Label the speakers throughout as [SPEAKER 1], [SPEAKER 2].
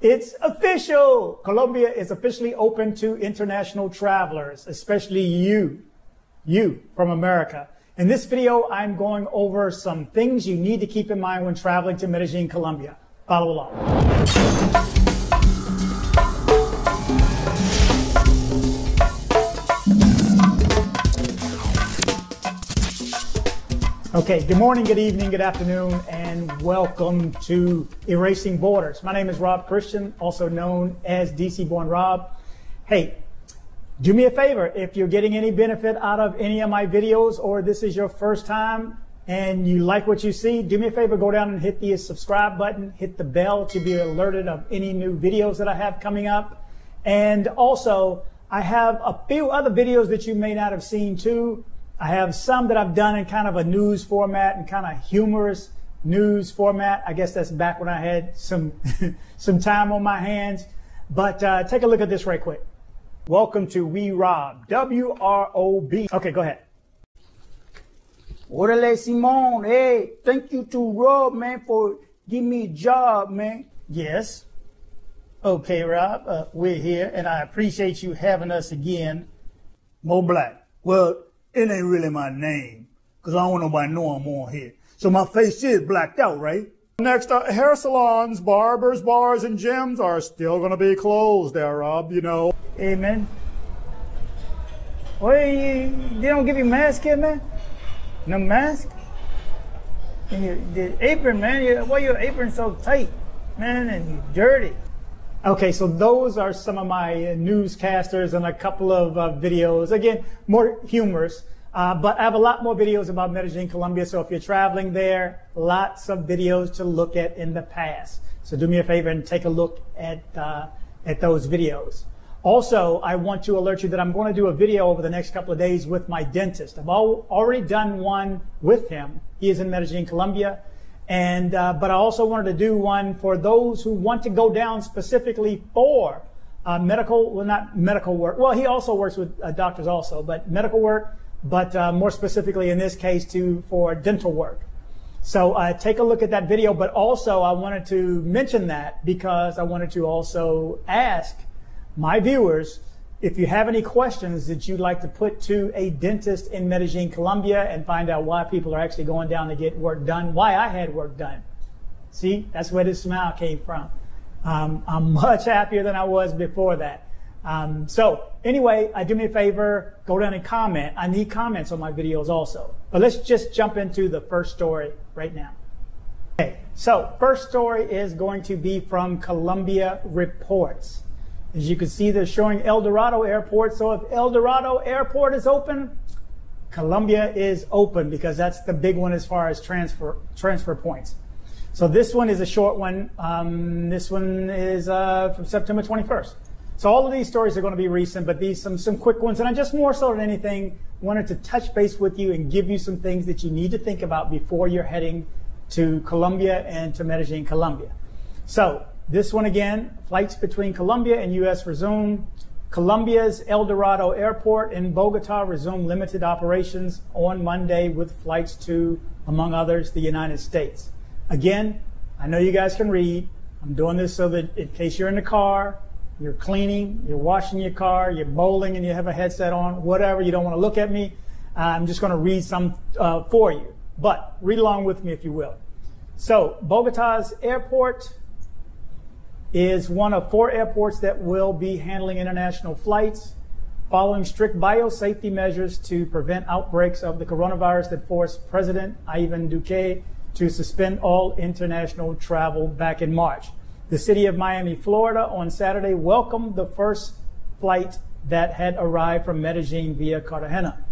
[SPEAKER 1] It's official! Colombia is officially open to international travelers, especially you from America. In this video, I'm going over some things you need to keep in mind when traveling to Medellin, Colombia. Follow along. Okay, good morning, good evening, good afternoon, and welcome to Erasing Borders. My name is Rob Christian, also known as DC Born Rob. Hey, do me a favor, if you're getting any benefit out of any of my videos or this is your first time and you like what you see, do me a favor, go down and hit the subscribe button, hit the bell to be alerted of any new videos that I have coming up. And also, I have a few other videos that you may not have seen too. I have some that I've done in kind of a news format and kind of humorous news format. I guess that's back when I had some time on my hands. But take a look at this right quick. Welcome to We Rob, W-R-O-B. Okay, go ahead.
[SPEAKER 2] Orale Simon, hey, thank you to Rob, man, for giving me a job, man.
[SPEAKER 1] Yes. Okay, Rob, we're here, and I appreciate you having us again.
[SPEAKER 3] Mo Black. Well, it ain't really my name, because I don't want nobody to know I'm on here. So my face is blacked out, right?
[SPEAKER 4] Next, hair salons, barbers, bars, and gyms are still going to be closed there, Rob, you know.
[SPEAKER 1] Hey, man. They don't give you a mask here, man? No mask? And the apron, man, why your apron so tight, man, and you're dirty. Okay, so those are some of my newscasters and a couple of videos. Again, more humorous, but I have a lot more videos about Medellin, Colombia. So if you're traveling there, lots of videos to look at in the past. So do me a favor and take a look at those videos. Also, I want to alert you that I'm going to do a video over the next couple of days with my dentist. I've already done one with him. He is in Medellin, Colombia. And but I also wanted to do one for those who want to go down specifically for not medical work. Well, he also works with doctors also, but medical work, but more specifically in this case for dental work. So take a look at that video, but also I wanted to mention that because I wanted to also ask my viewers if you have any questions that you'd like to put to a dentist in Medellin, Colombia, and find out why people are actually going down to get work done, why I had work done. See, that's where this smile came from. I'm much happier than I was before that. So anyway, do me a favor, go down and comment. I need comments on my videos also. But let's just jump into the first story right now. Okay, so first story is going to be from Colombia Reports. As you can see, they're showing El Dorado Airport. So if El Dorado Airport is open, Colombia is open because that's the big one as far as transfer points. So this one is a short one. This one is from September 21st. So all of these stories are going to be recent, but these some quick ones. And I just more so than anything wanted to touch base with you and give you some things that you need to think about before you're heading to Colombia and to Medellin, Colombia. So this one again, flights between Colombia and U.S. resume. Colombia's El Dorado Airport in Bogota resumed limited operations on Monday with flights to, among others, the United States. Again, I know you guys can read. I'm doing this so that in case you're in the car, you're cleaning, you're washing your car, you're bowling and you have a headset on, whatever, you don't want to look at me, I'm just going to read some for you. But read along with me if you will. So Bogota's airport is one of 4 airports that will be handling international flights following strict biosafety measures to prevent outbreaks of the coronavirus that forced President Ivan Duque to suspend all international travel back in March. The city of Miami, Florida on Saturday welcomed the first flight that had arrived from Medellin via Cartagena.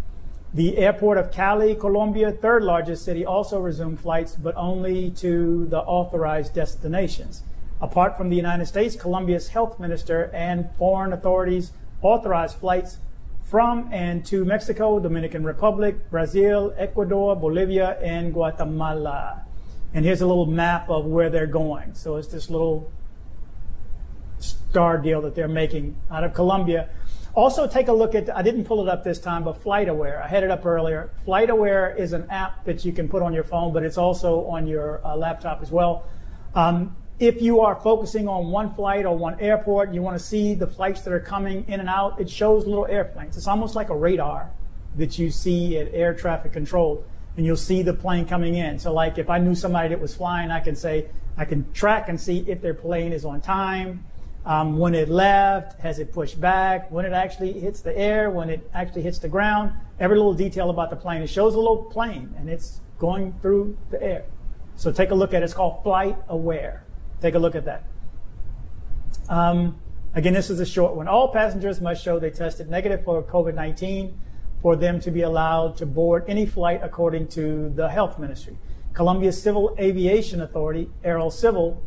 [SPEAKER 1] The airport of Cali, Colombia, third largest city, also resumed flights, but only to the authorized destinations. Apart from the United States, Colombia's health minister and foreign authorities authorized flights from and to Mexico, Dominican Republic, Brazil, Ecuador, Bolivia, and Guatemala. And here's a little map of where they're going. So it's this little star deal that they're making out of Colombia. Also take a look at, I didn't pull it up this time, but FlightAware. I had it up earlier. FlightAware is an app that you can put on your phone, but it's also on your laptop as well. If you are focusing on one flight or one airport, you want to see the flights that are coming in and out, it shows little airplanes. It's almost like a radar that you see at air traffic control, and you'll see the plane coming in. So like if I knew somebody that was flying, I can track and see if their plane is on time, when it left, has it pushed back, when it actually hits the air, when it actually hits the ground, every little detail about the plane. It shows a little plane and it's going through the air. So take a look at it. It's called Flight Aware. Take a look at that. Again, this is a short one. All passengers must show they tested negative for COVID-19 for them to be allowed to board any flight according to the health ministry. Colombia's Civil Aviation Authority, Aerocivil,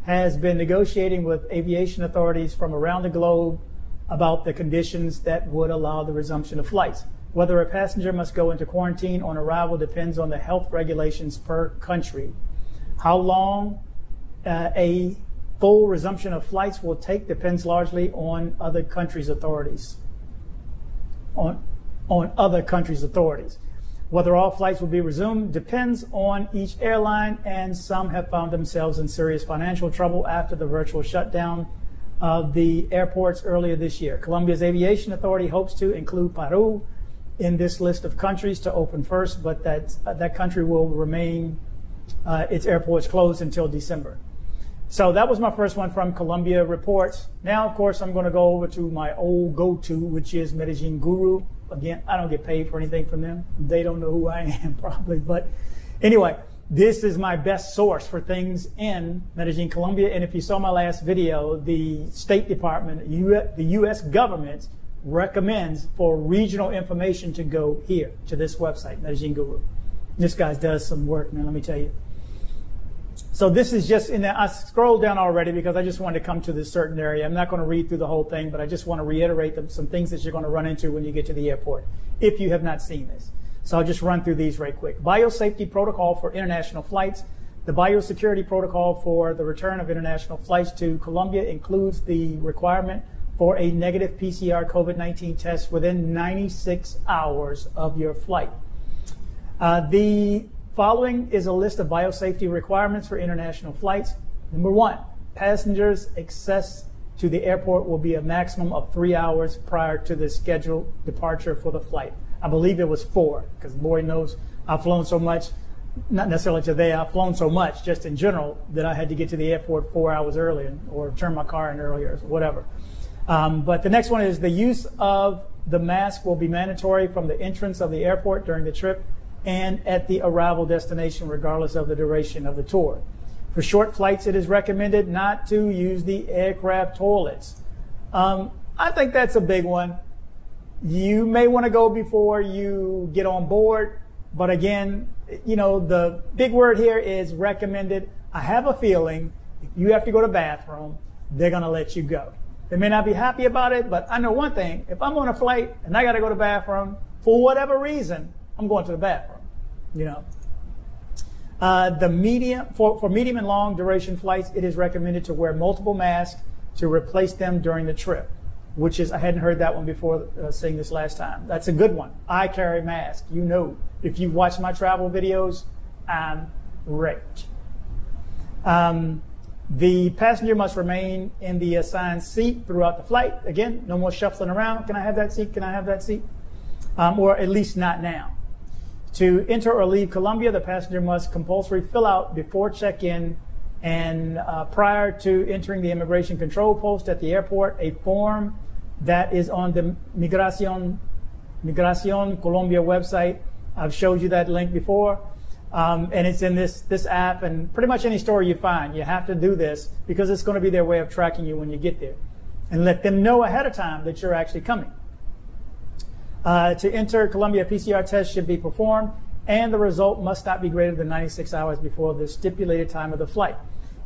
[SPEAKER 1] has been negotiating with aviation authorities from around the globe about the conditions that would allow the resumption of flights. Whether a passenger must go into quarantine on arrival depends on the health regulations per country. How long a full resumption of flights will take depends largely on other countries' authorities. On other countries' authorities. Whether all flights will be resumed depends on each airline, and some have found themselves in serious financial trouble after the virtual shutdown of the airports earlier this year. Colombia's Aviation Authority hopes to include Peru in this list of countries to open first, but that country will remain its airports closed until December. So that was my first one from Colombia Reports. Now, of course, I'm going to go over to my old go-to, which is Medellin Guru. Again, I don't get paid for anything from them. They don't know who I am probably. But anyway, this is my best source for things in Medellin, Colombia. And if you saw my last video, the State Department, the US government recommends for regional information to go here to this website, Medellin Guru. This guy does some work, man, let me tell you. So this is just in there. I scrolled down already because I just wanted to come to this certain area. I'm not going to read through the whole thing, but I just want to reiterate some things that you're going to run into when you get to the airport, if you have not seen this. So I'll just run through these right quick. Biosafety protocol for international flights. The biosecurity protocol for the return of international flights to Colombia includes the requirement for a negative PCR COVID-19 test within 96 hours of your flight. The following is a list of biosafety requirements for international flights. Number 1, passengers' access to the airport will be a maximum of 3 hours prior to the scheduled departure for the flight. I believe it was 4, because boy knows I've flown so much, not necessarily today, I've flown so much just in general that I had to get to the airport 4 hours early or turn my car in earlier, whatever. But the next one is the use of the mask will be mandatory from the entrance of the airport during the trip and at the arrival destination, regardless of the duration of the tour. For short flights, it is recommended not to use the aircraft toilets. I think that's a big one. You may want to go before you get on board, but again, you know, the big word here is recommended. I have a feeling if you have to go to the bathroom, they're going to let you go. They may not be happy about it, but I know one thing. If I'm on a flight and I got to go to the bathroom, for whatever reason, I'm going to the bathroom, you know. For medium and long duration flights, it is recommended to wear multiple masks to replace them during the trip, which is, I hadn't heard that one before seeing this last time. That's a good one. I carry masks. You know, if you watch my travel videos, I'm rich. The passenger must remain in the assigned seat throughout the flight. Again, no more shuffling around. Can I have that seat? Can I have that seat? Or at least not now. To enter or leave Colombia, the passenger must compulsorily fill out before check-in and prior to entering the immigration control post at the airport a form that is on the Migración Colombia website. I've showed you that link before. And it's in this app and pretty much any store you find. You have to do this because it's going to be their way of tracking you when you get there. And let them know ahead of time that you're actually coming. To enter Colombia, a PCR test should be performed, and the result must not be greater than 96 hours before the stipulated time of the flight.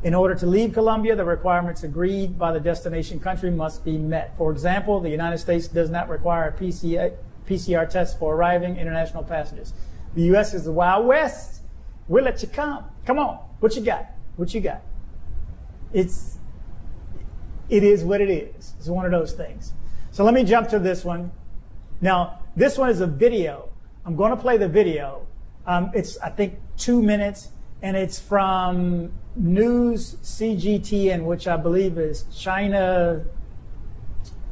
[SPEAKER 1] In order to leave Colombia, the requirements agreed by the destination country must be met. For example, the United States does not require a PCR test for arriving international passengers. The U.S. is the Wild West. We'll let you come. Come on. What you got? What you got? It is what it is. It's one of those things. So let me jump to this one. Now, this one is a video. I'm going to play the video. It's, I think, 2 minutes, and it's from News CGTN, which I believe is China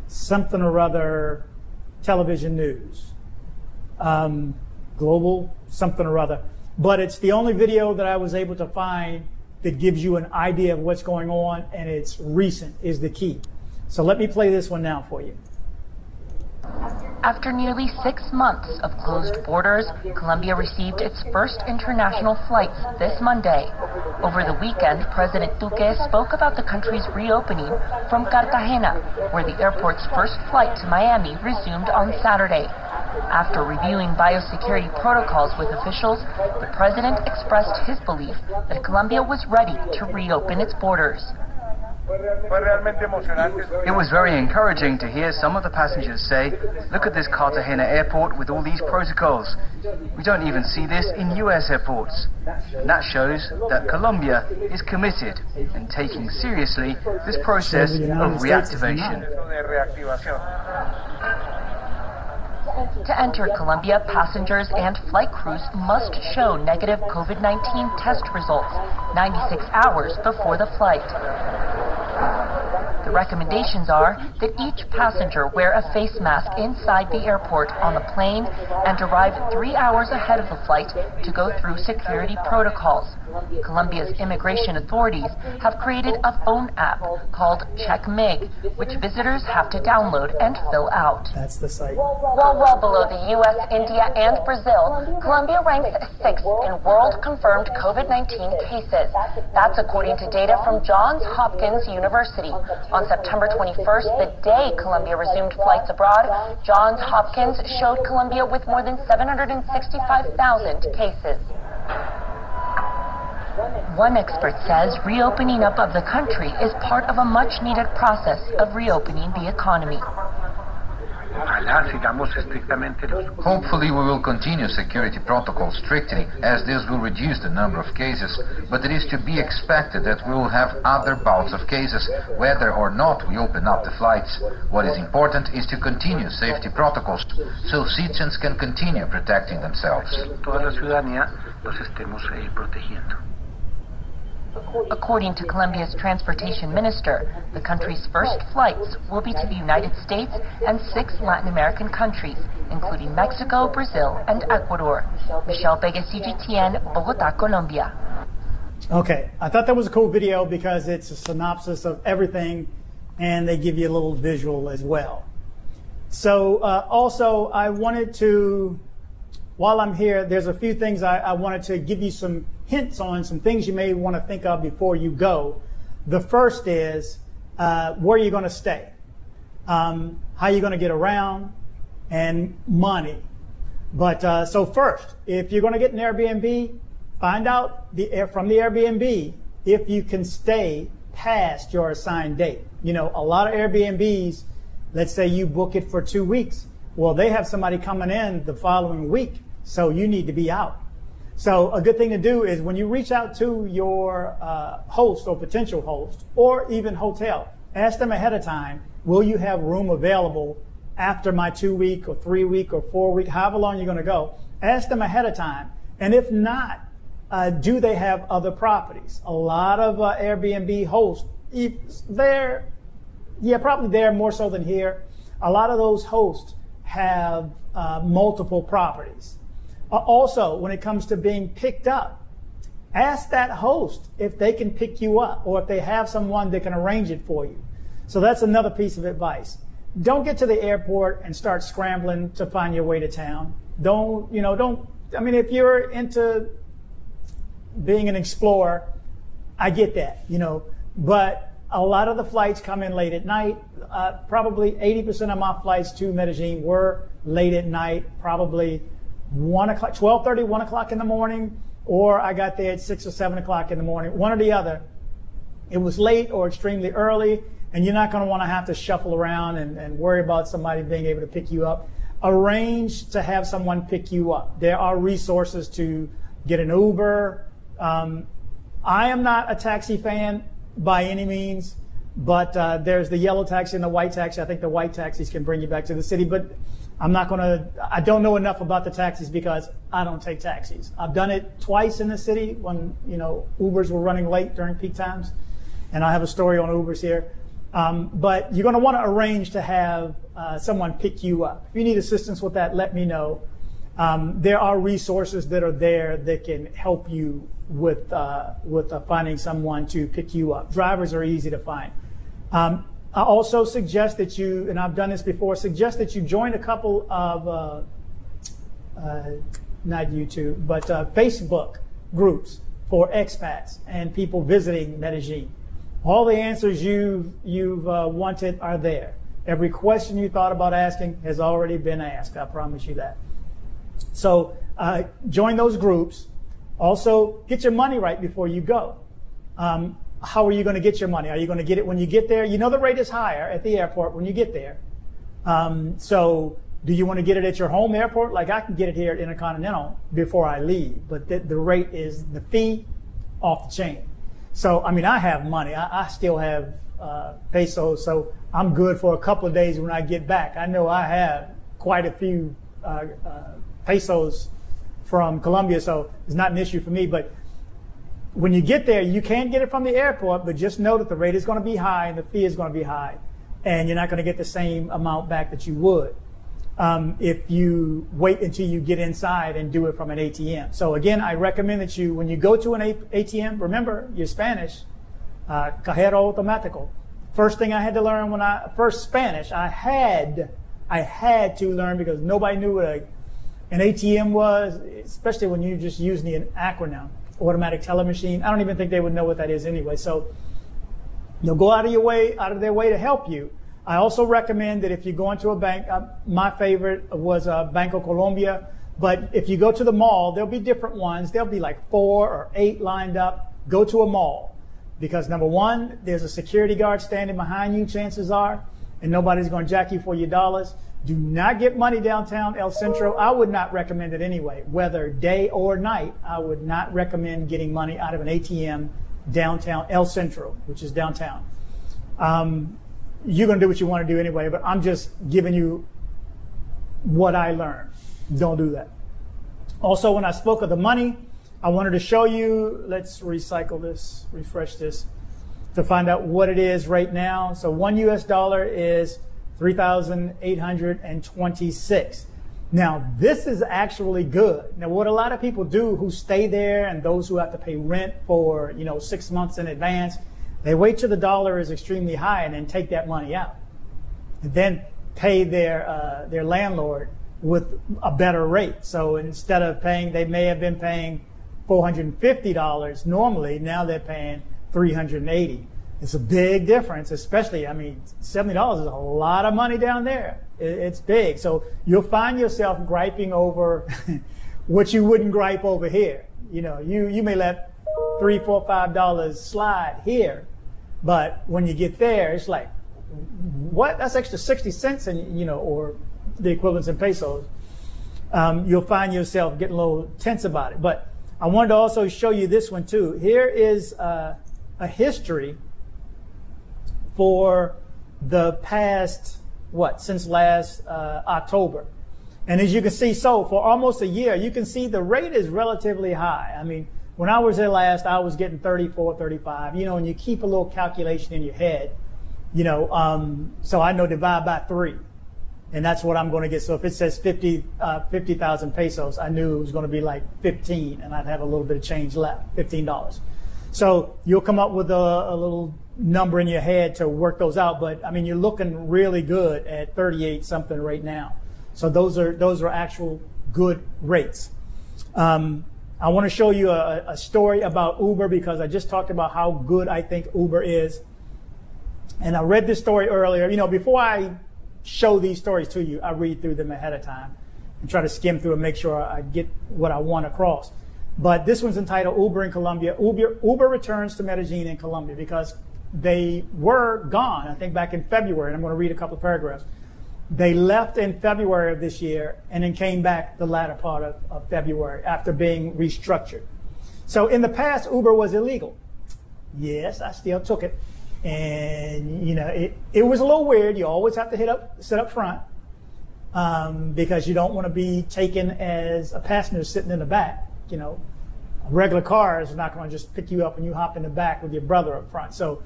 [SPEAKER 1] something or other television news. Global something or other. But it's the only video that I was able to find that gives you an idea of what's going on, and it's recent is the key. So let me play this one now for you.
[SPEAKER 5] After nearly 6 months of closed borders, Colombia received its first international flights this Monday. Over the weekend, President Duque spoke about the country's reopening from Cartagena, where the airport's first flight to Miami resumed on Saturday. After reviewing biosecurity protocols with officials, the president expressed his belief that Colombia was ready to reopen its borders.
[SPEAKER 6] It was very encouraging to hear some of the passengers say, "Look at this Cartagena airport with all these protocols. We don't even see this in US airports." And that shows that Colombia is committed and taking seriously this process of reactivation.
[SPEAKER 5] To enter Colombia, passengers and flight crews must show negative COVID-19 test results 96 hours before the flight. The recommendations are that each passenger wear a face mask inside the airport on the plane and arrive 3 hours ahead of the flight to go through security protocols. Colombia's immigration authorities have created a phone app called Check MIG, which visitors have to download and fill out.
[SPEAKER 1] That's the site.
[SPEAKER 5] While well below the US, India, and Brazil, Colombia ranks 6th in world-confirmed COVID-19 cases. That's according to data from Johns Hopkins University. On September 21st, the day Colombia resumed flights abroad, Johns Hopkins showed Colombia with more than 765,000 cases. One expert says reopening up of the country is part of a much-needed process of reopening the economy.
[SPEAKER 7] Hopefully we will continue security protocols strictly, as this will reduce the number of cases, but it is to be expected that we will have other bouts of cases, whether or not we open up the flights. What is important is to continue safety protocols, so citizens can continue protecting themselves.
[SPEAKER 5] According to Colombia's transportation minister, the country's first flights will be to the United States and 6 Latin American countries, including Mexico, Brazil, and Ecuador. Michelle Vega, CGTN, Bogota, Colombia.
[SPEAKER 1] Okay, I thought that was a cool video because it's a synopsis of everything, and they give you a little visual as well. So also, I wanted to, while I'm here, there's a few things I wanted to give you some hints on, some things you may want to think of before you go. The first is where you're going to stay, how you're going to get around, and money. But so first, if you're going to get an Airbnb, find out from the Airbnb if you can stay past your assigned date. You know, a lot of Airbnbs, let's say you book it for 2 weeks. Well, they have somebody coming in the following week, so you need to be out. So a good thing to do is when you reach out to your host or potential host or even hotel, ask them ahead of time, will you have room available after my 2 week or 3 week or 4 week, however long you're going to go? Ask them ahead of time. And if not, do they have other properties? A lot of Airbnb hosts, probably there more so than here. A lot of those hosts have multiple properties. Also, when it comes to being picked up, ask that host if they can pick you up or if they have someone that can arrange it for you. So that's another piece of advice. Don't get to the airport and start scrambling to find your way to town. If you're into being an explorer, I get that, but a lot of the flights come in late at night. Probably 80% of my flights to Medellin were late at night, probably 1 o'clock, 12:30, 1 o'clock in the morning, or I got there at 6 or 7 o'clock in the morning, one or the other. It was late or extremely early, and you're not going to want to have to shuffle around and worry about somebody being able to pick you up. Arrange to have someone pick you up. There are resources to get an Uber. I am not a taxi fan by any means, but there's the yellow taxi and the white taxi. I think the white taxis can bring you back to the city, but I don't know enough about the taxis because I don't take taxis. I've done it twice in the city when, Ubers were running late during peak times. And I have a story on Ubers here. But you're going to want to arrange to have someone pick you up. If you need assistance with that, let me know. There are resources that are there that can help you with finding someone to pick you up. Drivers are easy to find. I also suggest that you, and I've done this before, suggest that you join a couple of, not YouTube, but Facebook groups for expats and people visiting Medellin. All the answers you've wanted are there. Every question you thought about asking has already been asked. I promise you that. So join those groups. Also, get your money right before you go. How are you going to get your money? Are you going to get it when you get there? You know the rate is higher at the airport when you get there. So do you want to get it at your home airport? Like I can get it here at Intercontinental before I leave, but the rate is the fee off the chain. So, I mean, I have money. I still have pesos, so I'm good for a couple of days when I get back. I know I have quite a few pesos from Colombia, so it's not an issue for me. But when you get there, you can get it from the airport, but just know that the rate is going to be high and the fee is going to be high, and you're not going to get the same amount back that you would if you wait until you get inside and do it from an ATM. So again, I recommend that you, when you go to an ATM, remember your Spanish, cajero automático. First thing I had to learn when Spanish, I had to learn because nobody knew what an ATM was, especially when you're just using an acronym, automatic teller machine. I don't even think they would know what that is anyway. So they'll go out of their way to help you. I also recommend that if you go into a bank, my favorite was Banco Colombia, but if you go to the mall, there'll be different ones. There'll be like 4 or 8 lined up. Go to a mall because number one, there's a security guard standing behind you, chances are, and nobody's going to jack you for your dollars. Do not get money downtown El Centro. I would not recommend it anyway, whether day or night. I would not recommend getting money out of an ATM downtown El Centro, which is downtown. You're going to do what you want to do anyway, but I'm just giving you what I learned. Don't do that. Also, when I spoke of the money, I wanted to show you, let's recycle this, refresh this, to find out what it is right now. So $1 US is 3,826. Now, this is actually good. Now, what a lot of people do who stay there and those who have to pay rent for, 6 months in advance, they wait till the dollar is extremely high and then take that money out and then pay their landlord with a better rate. So instead of paying, they may have been paying $450 normally, now they're paying $380. It's a big difference, especially, $70 is a lot of money down there. It's big. So you'll find yourself griping over what you wouldn't gripe over here. You may let $3, $4, $5 slide here, but when you get there, it's like, what? That's extra 60 cents, or the equivalents in pesos. You'll find yourself getting a little tense about it. But I wanted to also show you this one too. Here is a history for the past, since last October. And as you can see, so for almost a year, you can see the rate is relatively high. When I was there last, I was getting 34, 35, and you keep a little calculation in your head, so I know divide by 3. And that's what I'm going to get. So if it says 50,000 pesos, I knew it was going to be like 15, and I'd have a little bit of change left, $15. So you'll come up with a little number in your head to work those out. But you're looking really good at 38 something right now. So those are actual good rates. I want to show you a story about Uber because I just talked about how good I think Uber is. And I read this story earlier. Before I show these stories to you, I read through them ahead of time and try to skim through and make sure I get what I want across. But this one's entitled Uber in Colombia. Uber returns to Medellin in Colombia because they were gone, I think back in February. And I'm going to read a couple of paragraphs. They left in February of this year and then came back the latter part of February after being restructured. So in the past, Uber was illegal. Yes, I still took it. And, it was a little weird. You always have to sit up front. because you don't want to be taken as a passenger sitting in the back. You know, a regular car is not going to just pick you up and you hop in the back with your brother up front. So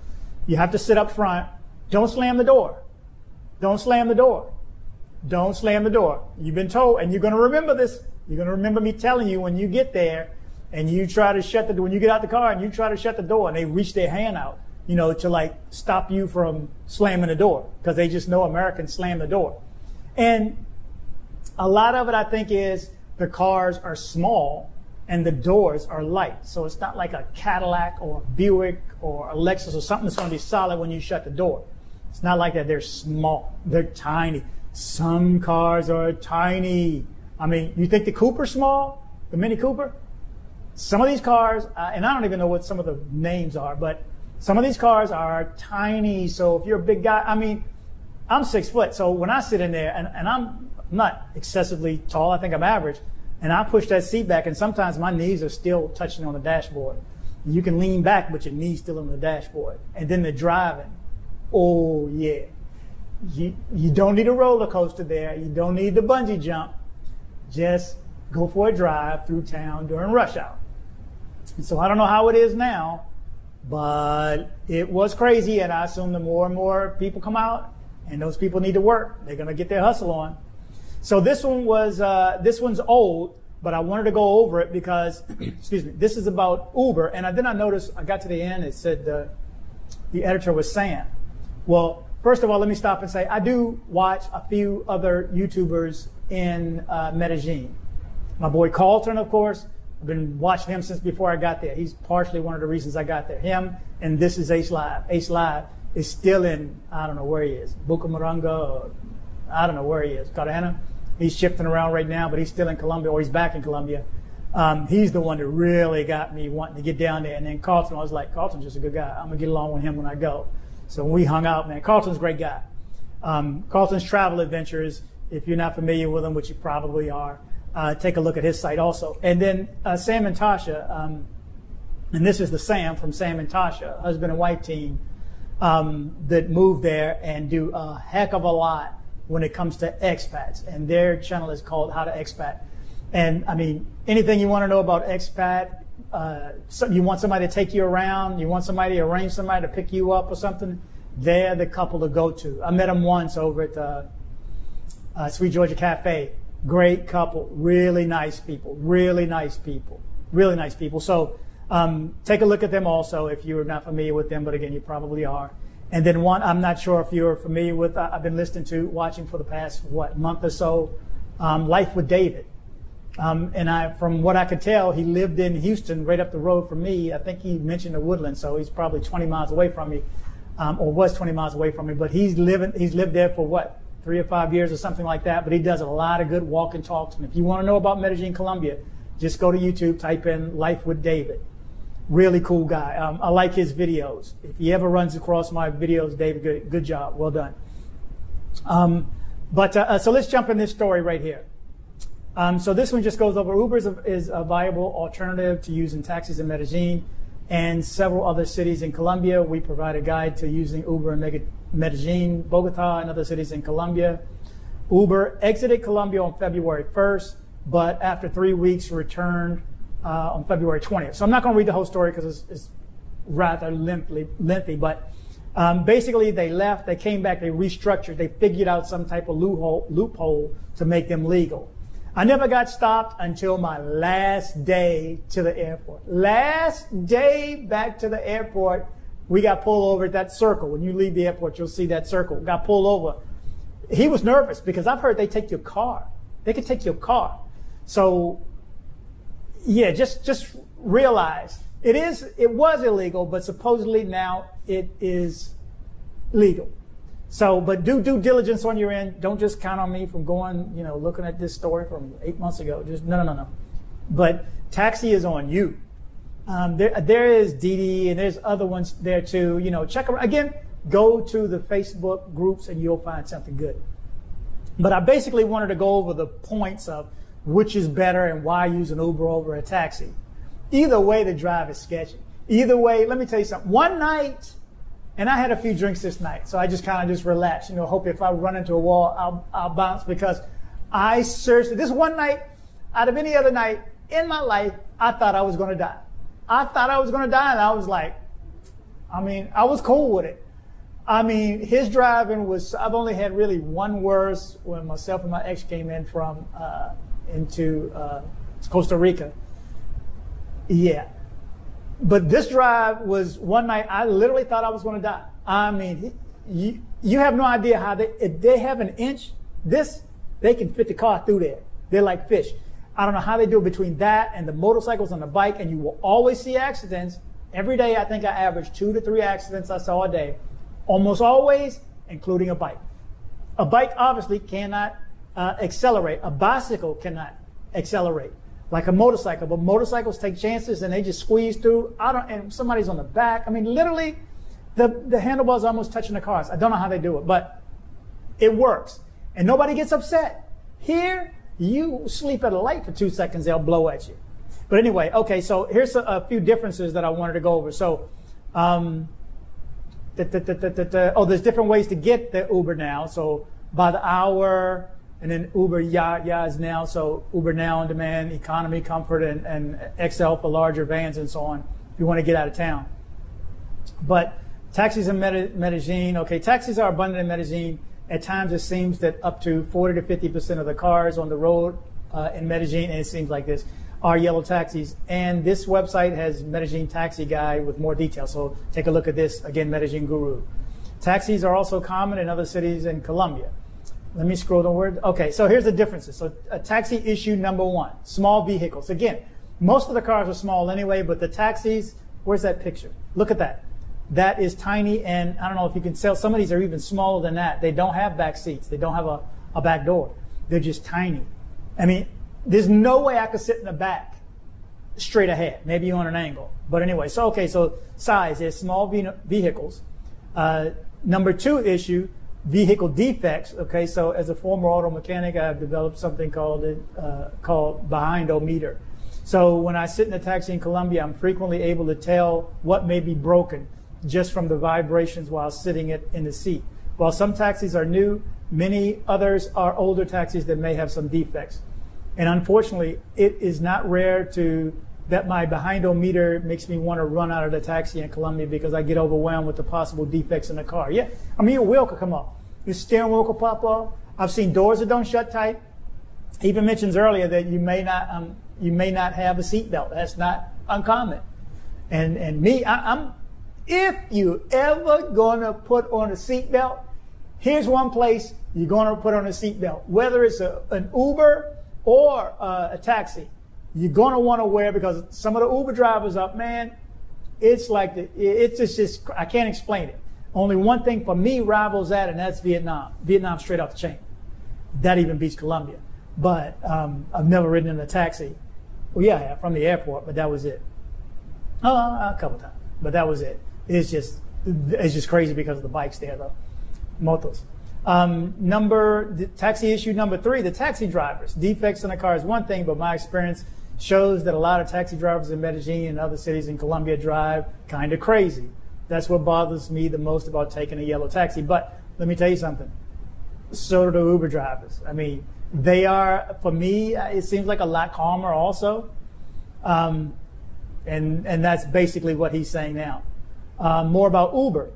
[SPEAKER 1] you have to sit up front. Don't slam the door. Don't slam the door. Don't slam the door. You've been told, and you're going to remember this. You're going to remember me telling you when you get there and you try to shut the door, when you get out the car and you try to shut the door and they reach their hand out, you know, to like stop you from slamming the door, because they just know Americans slam the door. And a lot of it, I think, is the cars are small and the doors are light. So it's not like a Cadillac or a Buick or a Lexus or something that's going to be solid when you shut the door. It's not like that. They're small. They're tiny. Some cars are tiny. I mean, you think the Cooper's small? The Mini Cooper? Some of these cars, and I don't even know what some of the names are, but some of these cars are tiny. So if you're a big guy, I mean, I'm 6 foot. So when I sit in there, and I'm not excessively tall, I think I'm average, and I push that seat back, and sometimes my knees are still touching on the dashboard. You can lean back, but your knee's still on the dashboard. And then the driving. Oh, yeah. You don't need a roller coaster there. You don't need the bungee jump. Just go for a drive through town during rush hour. And so I don't know how it is now, but it was crazy. And I assume the more and more people come out, and those people need to work, they're going to get their hustle on. So this one's old, but I wanted to go over it because, excuse me, this is about Uber. And then I noticed, I got to the end, it said the editor was Sam. Well, first of all, let me stop and say, I do watch a few other YouTubers in Medellin. My boy Carlton, of course, I've been watching him since before I got there. He's partially one of the reasons I got there. Him, and this is Ace Live. Ace Live is still in, I don't know where he is, Bucaramanga, or I don't know where he is, Cartagena. He's shifting around right now, but he's still in Colombia, or he's back in Colombia. He's the one that really got me wanting to get down there. And then Carlton, I was like, Carlton's just a good guy. I'm going to get along with him when I go. So when we hung out, man, Carlton's a great guy. Carlton's Travel Adventures, if you're not familiar with him, which you probably are, take a look at his site also. And then Sam and Tasha, and this is the Sam from Sam and Tasha, husband and wife team, that moved there and do a heck of a lot when it comes to expats. And their channel is called How to Expat. And I mean, anything you want to know about expat, you want somebody to take you around, you want somebody to arrange somebody to pick you up or something, they're the couple to go to. I met them once over at Sweet Georgia Cafe. Great couple, really nice people, really nice people, really nice people. So take a look at them also if you're not familiar with them, but again, you probably are. And then one, I'm not sure if you're familiar with, I've been listening to, watching for the past, month or so, Life with David. And from what I could tell, he lived in Houston, right up the road from me. I think he mentioned the Woodlands, so he's probably 20 miles away from me, or was 20 miles away from me. But he's lived there for 3 or 5 years or something like that. But he does a lot of good walk and talks. And if you want to know about Medellin, Colombia, just go to YouTube, type in Life with David. Really cool guy. I like his videos. If he ever runs across my videos, David, good job. Well done. So let's jump in this story right here. So this one just goes over Uber is a viable alternative to using taxis in Medellin and several other cities in Colombia. We provide a guide to using Uber in Medellin, Bogota, and other cities in Colombia. Uber exited Colombia on February 1st, but after 3 weeks returned on February 20th. So I'm not going to read the whole story because it's rather lengthy, but basically they left, they came back, they restructured, they figured out some type of loophole to make them legal. I never got stopped until my last day to the airport. Last day back to the airport, we got pulled over at that circle. When you leave the airport, you'll see that circle. Got pulled over. He was nervous because I've heard they take your car. They could take your car. So, yeah, just realize it was illegal, but supposedly now it is legal. So, but do due diligence on your end. Don't just count on me from going, looking at this story from 8 months ago. Just no. But taxi is on you. There is Didi and there's other ones there too. Check around. Again, go to the Facebook groups and you'll find something good. But I basically wanted to go over the points of which is better and why use an Uber over a taxi. Either way, the drive is sketchy. Either way, let me tell you something. One night, and I had a few drinks this night, so I just kind of relaxed. Hope if I run into a wall, I'll bounce because I seriously, this one night, out of any other night in my life, I thought I was going to die. I thought I was going to die, and I was like, I was cool with it. His driving was, I've only had really one worse when myself and my ex came in from, into Costa Rica. Yeah. But this drive was one night, I literally thought I was going to die. You have no idea how if they have an inch, they can fit the car through there. They're like fish. I don't know how they do it between that and the motorcycles and the bike, and you will always see accidents. Every day, I think I average 2 to 3 accidents I saw a day. Almost always, including a bike. A bike obviously cannot accelerate. A bicycle cannot accelerate like a motorcycle. But motorcycles take chances and they just squeeze through. And somebody's on the back. Literally, the handlebars are almost touching the cars. I don't know how they do it, but it works. And nobody gets upset. Here, you sleep at a light for 2 seconds, they'll blow at you. But anyway, okay, so here's a few differences that I wanted to go over. So, there's different ways to get the Uber now. So by the hour, and then Uber Ya is now. So Uber Now on Demand, Economy, Comfort, and XL for larger vans and so on, if you want to get out of town. But taxis in Medellin, okay, taxis are abundant in Medellin. At times it seems that up to 40 to 50% of the cars on the road in Medellin, and it seems like this, are yellow taxis. And this website has Medellin Taxi Guide with more details. So take a look at this, again, Medellin Guru. Taxis are also common in other cities in Colombia. Let me scroll downward. Okay, so here's the differences. So a taxi issue number 1, small vehicles. Again, most of the cars are small anyway, but the taxis, where's that picture? Look at that. That is tiny, and I don't know if you can tell, some of these are even smaller than that. They don't have back seats. They don't have a back door. They're just tiny. There's no way I could sit in the back straight ahead, maybe on an angle. But anyway, so size, there's small vehicles. Number 2 issue, vehicle defects. Okay, so as a former auto mechanic, I've developed something called behind-o-meter. So when I sit in a taxi in Colombia, I'm frequently able to tell what may be broken just from the vibrations while sitting in the seat. While some taxis are new, many others are older taxis that may have some defects. And unfortunately, it is not rare that my behind-o-meter makes me want to run out of the taxi in Colombia because I get overwhelmed with the possible defects in the car. Yeah, your wheel could come off. Your steering wheel could pop off. I've seen doors that don't shut tight. He even mentions earlier that you may not have a seatbelt. That's not uncommon. And me, if you ever gonna put on a seatbelt, here's one place you're gonna put on a seatbelt. Whether it's an Uber or a taxi, you're gonna want to wear, because some of the Uber drivers it's like it's just I can't explain it. Only one thing for me rivals that, and that's Vietnam. Vietnam straight off the chain. That even beats Colombia. But I've never ridden in a taxi. Well, yeah, I have, from the airport, but that was it. A couple times, but that was it. It's just crazy because of the bikes there, though. Motos. The taxi issue number 3, the taxi drivers. Defects in a car is one thing, but my experience shows that a lot of taxi drivers in Medellin and other cities in Colombia drive kind of crazy. That's what bothers me the most about taking a yellow taxi. But let me tell you something. So do the Uber drivers. They are, for me, it seems like a lot calmer also. And that's basically what he's saying now. More about Uber.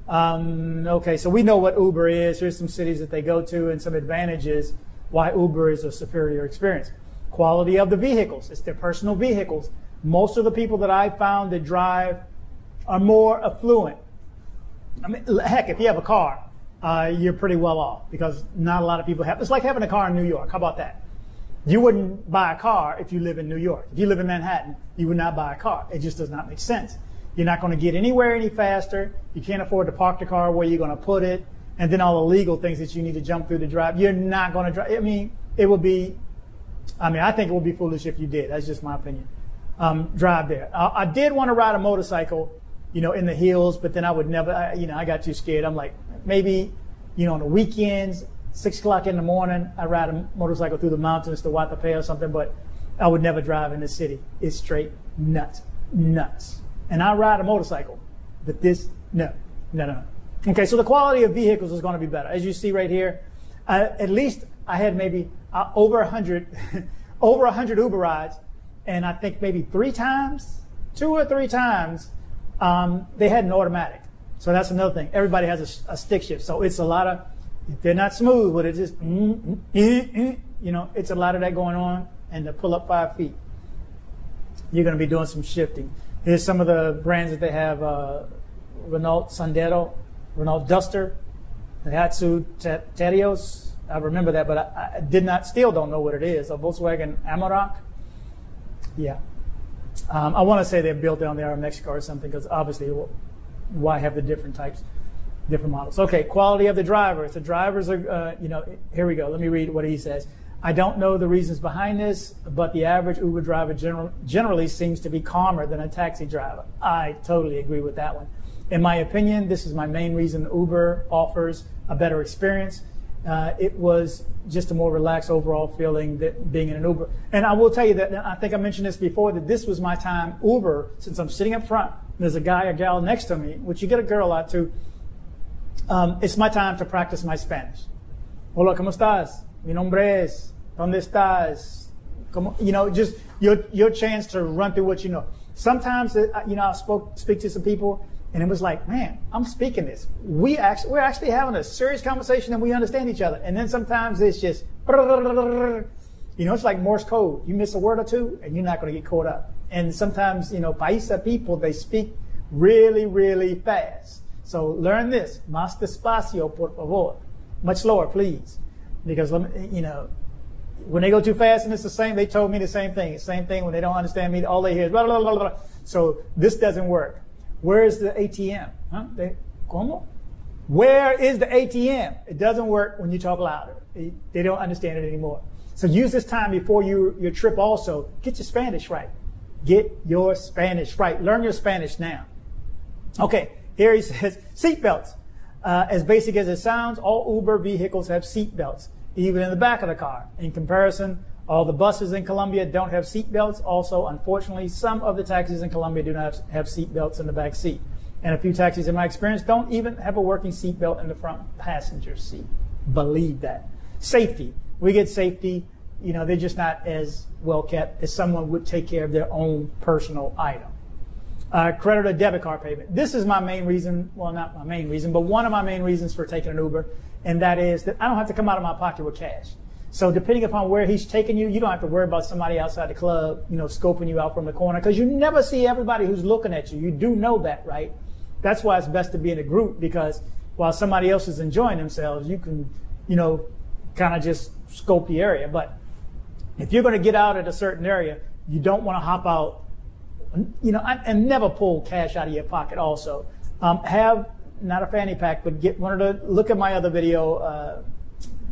[SPEAKER 1] Okay, so we know what Uber is. Here's some cities that they go to and some advantages why Uber is a superior experience. Quality of the vehicles. It's their personal vehicles. Most of the people that I found that drive are more affluent. Heck, if you have a car, you're pretty well off, because not a lot of people have. It's like having a car in New York. How about that? You wouldn't buy a car if you live in New York. If you live in Manhattan, you would not buy a car. It just does not make sense. You're not going to get anywhere any faster. You can't afford to park the car where you're going to put it. And then all the legal things that you need to jump through to drive. You're not going to drive. It would be, I think it would be foolish if you did. That's just my opinion. Drive there. I did want to ride a motorcycle, in the hills, but then I would never, I got too scared. I'm like, maybe, on the weekends, 6 o'clock in the morning, I ride a motorcycle through the mountains to Watapé or something, but I would never drive in the city. It's straight nuts. And I ride a motorcycle, but this, no. Okay, so the quality of vehicles is going to be better. As you see right here, At least I had maybe over 100, over 100 Uber rides, and I think maybe 2 or 3 times, they had an automatic. So that's another thing. Everybody has a stick shift, so it's a lot of. If they're not smooth with it, just it's a lot of that going on, and to pull up 5 feet, you're going to be doing some shifting. Here's some of the brands that they have: Renault Sandero, Renault Duster, Daihatsu Terios. I remember that, but I still don't know what it is. A Volkswagen Amarok. Yeah. I want to say they're built down there in Mexico or something, because obviously, why have the different types, different models? Okay, quality of the drivers. The drivers are, here we go. Let me read what he says. I don't know the reasons behind this, but the average Uber driver generally seems to be calmer than a taxi driver. I totally agree with that one. In my opinion, this is my main reason Uber offers a better experience. It was just a more relaxed overall feeling that being in an Uber. And I will tell you that, I think I mentioned this before, that this was my time. Uber, since I'm sitting up front, there's a guy or gal next to me, which you get a girl a lot too. It's my time to practice my Spanish. Hola, ¿cómo estás? Mi nombre es. ¿Dónde estás? Just your chance to run through what you know. Sometimes, I speak to some people, and it was like, man, I'm speaking this. We're actually having a serious conversation and we understand each other. And then sometimes it's just, it's like Morse code. You miss a word or two and you're not going to get caught up. And sometimes, Paisa people, they speak really, really fast. So learn this. Más despacio, por favor. Much slower, please. Because, when they go too fast and it's the same, they told me the same thing. The same thing when they don't understand me, all they hear is blah, blah, blah, blah. So this doesn't work. Where is the ATM? Huh? ¿Cómo? Where is the ATM? It doesn't work when you talk louder. They don't understand it anymore. So use this time before your trip also. Get your Spanish right. Get your Spanish right. Learn your Spanish now. Okay, here he says, seatbelts. As basic as it sounds, all Uber vehicles have seatbelts, even in the back of the car. In comparison, all the buses in Colombia don't have seat belts. Also, unfortunately, some of the taxis in Colombia do not have seat belts in the back seat. And a few taxis, in my experience, don't even have a working seat belt in the front passenger seat. Believe that. Safety. We get safety. They're just not as well kept as someone would take care of their own personal item. Credit or debit card payment. This is my main reason. Well, not my main reason, but one of my main reasons for taking an Uber. And that is that I don't have to come out of my pocket with cash. So depending upon where he's taking you, you don't have to worry about somebody outside the club, scoping you out from the corner, because you never see everybody who's looking at you. You do know that, right? That's why it's best to be in a group, because while somebody else is enjoying themselves, you can, kind of just scope the area. But if you're going to get out at a certain area, you don't want to hop out, and never pull cash out of your pocket also. Have, not a fanny pack, but get one of the, look at my other video,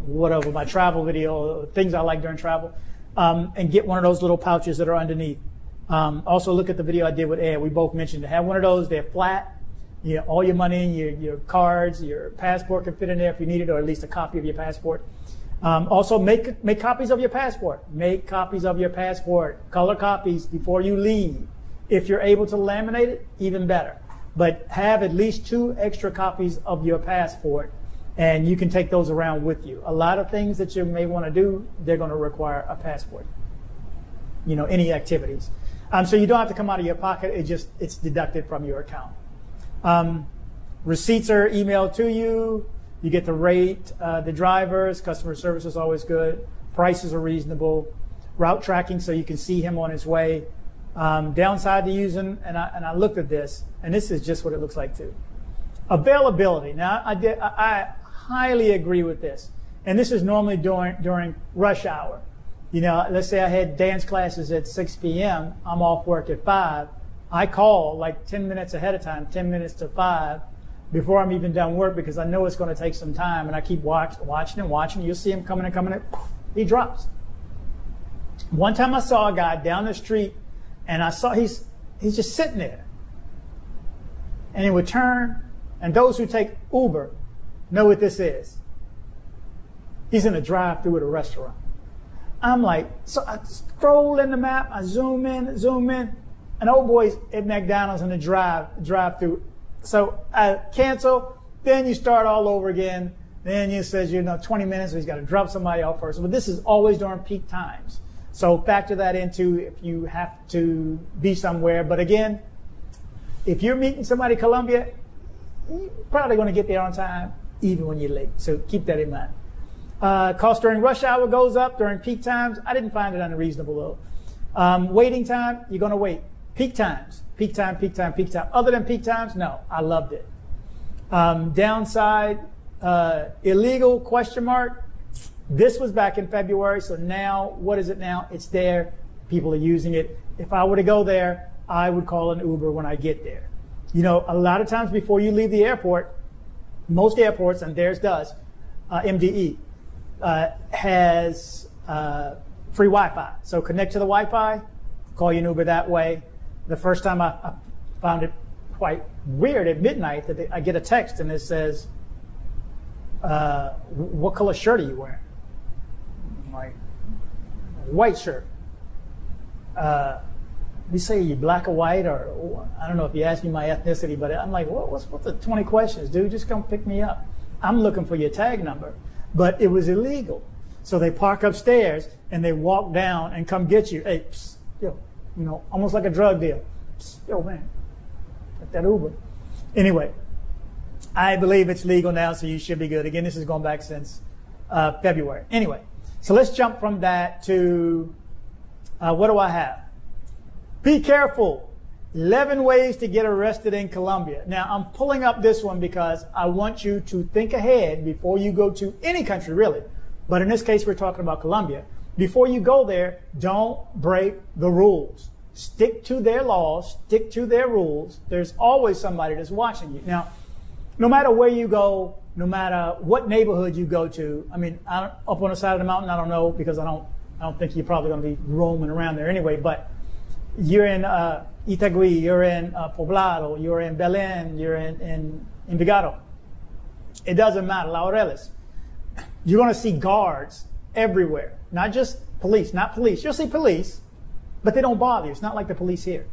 [SPEAKER 1] whatever, my travel video, things I like during travel, and get one of those little pouches that are underneath. Also look at the video I did with Ed. We both mentioned to have one of those. They're flat. All your money, your cards, your passport can fit in there if you need it, or at least a copy of your passport. Also make copies of your passport. Make copies of your passport. Color copies before you leave. If you're able to laminate it, even better. But have at least 2 extra copies of your passport, and you can take those around with you. A lot of things that you may want to do, they're going to require a passport. Any activities. So you don't have to come out of your pocket. It's deducted from your account. Receipts are emailed to you. You get to rate the drivers. Customer service is always good. Prices are reasonable. Route tracking, so you can see him on his way. Downside to using, and I looked at this, and this is just what it looks like too. Availability. Now, I highly agree with this, and this is normally during rush hour. Let's say I had dance classes at 6 p.m. I'm off work at 5. I call like 10 minutes ahead of time, 10 minutes to 5, before I'm even done work, because I know it's going to take some time, and I keep watching and watching. You'll see him coming in. He drops. One time I saw a guy down the street, and I saw he's just sitting there. And he would turn, and those who take Uber know what this is. He's in a drive-thru at a restaurant. I'm like, so I scroll in the map, I zoom in, and old boy's at McDonald's in the drive-thru. So I cancel, then you start all over again. Then it says, 20 minutes, so he's got to drop somebody off first. But this is always during peak times. So factor that into if you have to be somewhere. But again, if you're meeting somebody in Colombia, you're probably going to get there on time, even when you're late. So keep that in mind. Cost during rush hour goes up during peak times. I didn't find it unreasonable, though. Waiting time, you're going to wait. Peak times. Peak time, peak time, peak time. Other than peak times, no, I loved it. Downside, illegal, question mark. This was back in February, so now, what is it now? It's there. People are using it. If I were to go there, I would call an Uber when I get there. A lot of times before you leave the airport, most airports, and theirs does, MDE, has free Wi-Fi. So connect to the Wi-Fi, call your Uber that way. The first time I found it quite weird at midnight that I get a text and it says, what color shirt are you wearing? I'm like, white shirt. You say you black or white, or I don't know if you ask me my ethnicity, but I'm like, what's the 20 questions, dude? Just come pick me up. I'm looking for your tag number. But it was illegal. So they park upstairs and they walk down and come get you. Hey, psst, yo, almost like a drug deal. Psst, yo, man, get that Uber. Anyway, I believe it's legal now, so you should be good. Again, this is going back since February. Anyway, so let's jump from that to what do I have? Be careful. 11 ways to get arrested in Colombia. Now, I'm pulling up this one because I want you to think ahead before you go to any country, really. But in this case, we're talking about Colombia. Before you go there, don't break the rules. Stick to their laws, stick to their rules. There's always somebody that's watching you. Now, no matter where you go, no matter what neighborhood you go to, up on the side of the mountain, I don't know, because I don't think you're probably going to be roaming around there anyway, but you're in Itagüí, you're in Poblado, you're in Belén, you're in Envigado. It doesn't matter, Laureles. You're going to see guards everywhere, not just police, not police. You'll see police, but they don't bother you. It's not like the police here.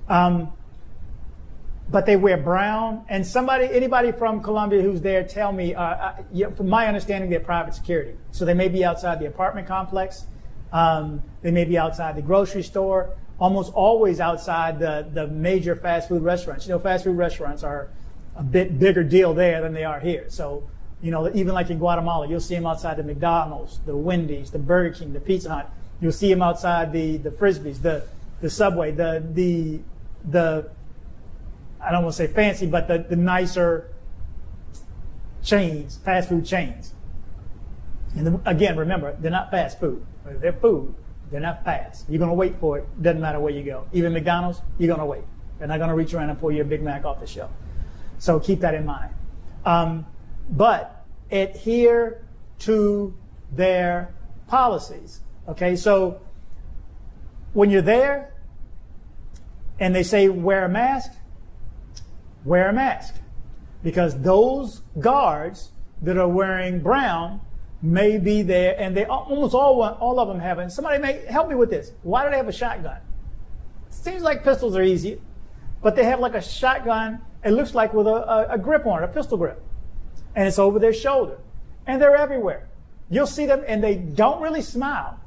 [SPEAKER 1] But they wear brown, and anybody from Colombia who's there, tell me, from my understanding, they're private security. So they may be outside the apartment complex. They may be outside the grocery store. Almost always outside the major fast food restaurants. Fast food restaurants are a bit bigger deal there than they are here. So, even like in Guatemala, you'll see them outside the McDonald's, the Wendy's, the Burger King, the Pizza Hut. You'll see them outside the Frisbees, the Subway, the I don't want to say fancy, but the nicer chains, fast food chains. And again, remember, they're not fast food. They're food. They're not fast. You're going to wait for it. Doesn't matter where you go. Even McDonald's, you're going to wait. They're not going to reach around and pull you a Big Mac off the shelf. So keep that in mind. But adhere to their policies. Okay, so when you're there and they say wear a mask, wear a mask. Because those guards that are wearing brown may be there, and they almost all of them have it. And somebody may help me with this. Why do they have a shotgun? It seems like pistols are easy, but they have like a shotgun. It looks like with a grip on it, a pistol grip, and it's over their shoulder. And they're everywhere. You'll see them, and they don't really smile.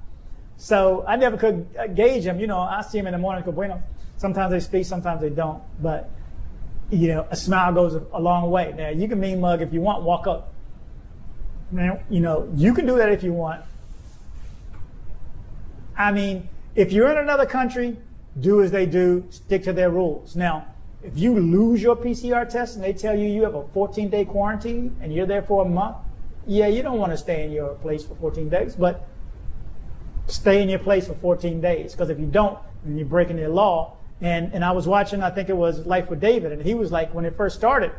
[SPEAKER 1] So I never could gauge them. I see them in the morning. Go bueno. Sometimes they speak, sometimes they don't. But a smile goes a long way. Now you can mean mug if you want. Walk up. Now, you can do that if you want. If you're in another country, do as they do, stick to their rules. Now, if you lose your PCR test and they tell you have a 14-day quarantine and you're there for a month, yeah, you don't want to stay in your place for 14 days, but stay in your place for 14 days. Because if you don't, then you're breaking their law. And I was watching, I think it was Life with David, and he was like, when it first started,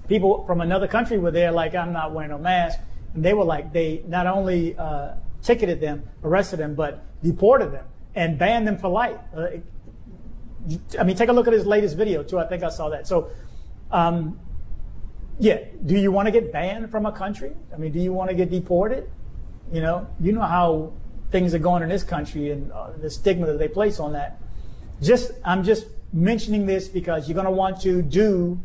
[SPEAKER 1] people from another country were there like, I'm not wearing a mask. And they were like, they not only ticketed them, arrested them, but deported them and banned them for life. Take a look at his latest video too. I think I saw that. So, yeah, do you want to get banned from a country? Do you want to get deported? You know how things are going in this country and the stigma that they place on that. I'm just mentioning this because you're going to want to do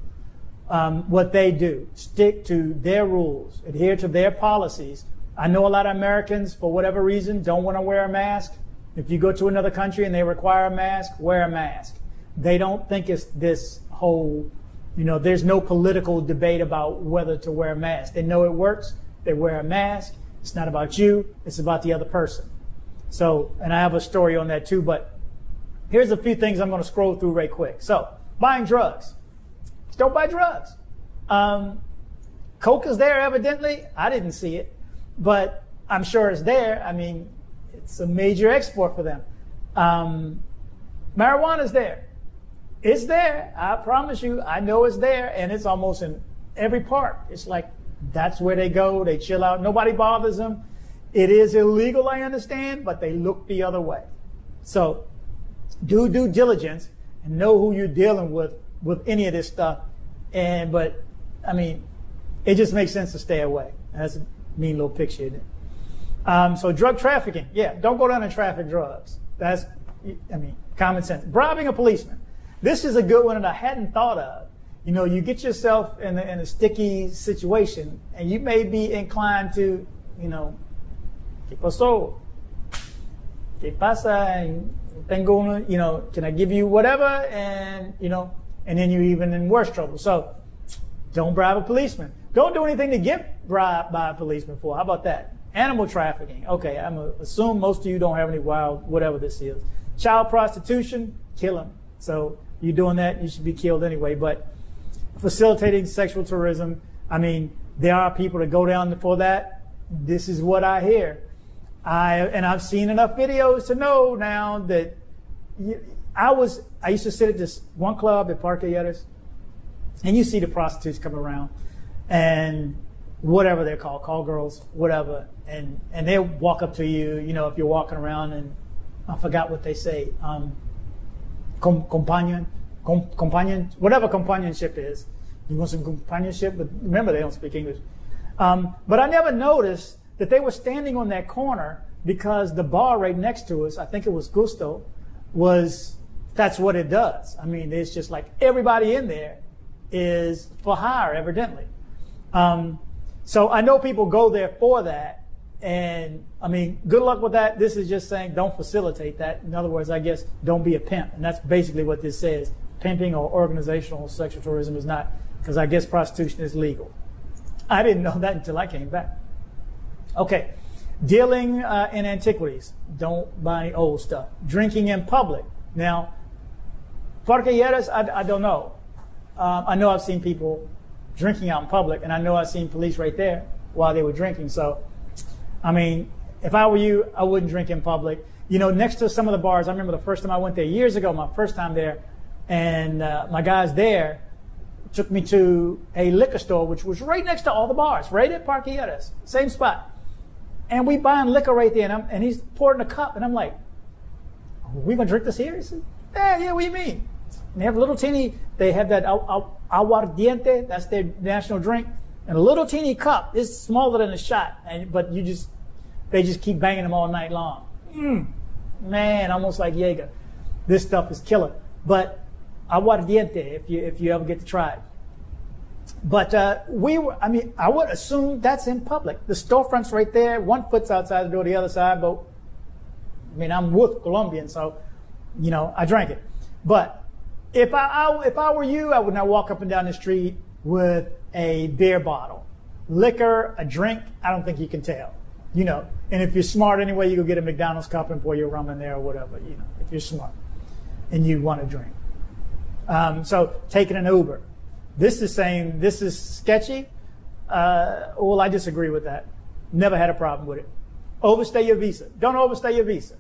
[SPEAKER 1] what they do. Stick to their rules, adhere to their policies. I know a lot of Americans, for whatever reason, don't want to wear a mask. If you go to another country and they require a mask, wear a mask. They don't think it's this whole, there's no political debate about whether to wear a mask. They know it works. They wear a mask. It's not about you. It's about the other person. So, and I have a story on that too, but here's a few things I'm going to scroll through right quick. So, buying drugs. Don't buy drugs. Coke is there, evidently. I didn't see it, but I'm sure it's there. I mean, it's a major export for them. Marijuana's there. It's there. I promise you. I know it's there, and it's almost in every park. It's like that's where they go. They chill out. Nobody bothers them. It is illegal, I understand, but they look the other way. So do due diligence and know who you're dealing with any of this stuff. But I mean, it just makes sense to stay away. That's a mean little picture, isn't it? So drug trafficking. Yeah, don't go down and traffic drugs. That's, common sense. Bribing a policeman. This is a good one that I hadn't thought of. You get yourself in a sticky situation and you may be inclined to, ¿qué pasó? ¿Qué pasa? Tengo, can I give you whatever? And, and then you're even in worse trouble. So don't bribe a policeman. Don't do anything to get bribed by a policeman for. How about that? Animal trafficking. Okay, I'm going to assume most of you don't have any wild, whatever this is. Child prostitution, kill them. So you're doing that, you should be killed anyway. But facilitating sexual tourism, there are people that go down for that. This is what I hear. I've seen enough videos to know now that I used to sit at this one club at Parque Yeres, and you see the prostitutes come around and whatever they're called, call girls, whatever, and they'll walk up to you, if you're walking around, and I forgot what they say, companion, whatever companionship is. You want some companionship? But remember, they don't speak English. But I never noticed that they were standing on that corner because the bar right next to us, I think it was Gusto, that's what it does. It's just like everybody in there is for hire, evidently. So I know people go there for that. And good luck with that. This is just saying don't facilitate that. In other words, I guess don't be a pimp. And that's basically what this says. Pimping or organizational sexual tourism is not, because I guess prostitution is legal. I didn't know that until I came back. Okay. Dealing in antiquities. Don't buy any old stuff. Drinking in public. Now, Parque Yeres, I don't know. I know I've seen people drinking out in public, and I know I've seen police right there while they were drinking. So, if I were you, I wouldn't drink in public. Next to some of the bars, I remember the first time I went there years ago, my first time there, and my guys there took me to a liquor store, which was right next to all the bars, right at Parque Yeres, same spot. And we buying liquor right there, and he's pouring a cup, and I'm like, are we going to drink this here? He said, yeah, what do you mean? And they have a little teeny, they have that aguardiente, that's their national drink, and a little teeny cup. It's smaller than a shot, but they just keep banging them all night long. Man, almost like Jaeger. This stuff is killer. But aguardiente, if you ever get to try it. But I would assume that's in public. The storefront's right there. One foot's outside the door, the other side. But I'm with Colombian, so I drank it. But if I were you, I would not walk up and down the street with a beer bottle. Liquor, a drink, I don't think you can tell. And if you're smart anyway, you go get a McDonald's cup and pour your rum in there or whatever, if you're smart and you want to drink. So taking an Uber. This is saying this is sketchy. Well, I disagree with that. Never had a problem with it. Overstay your visa. Don't overstay your visa.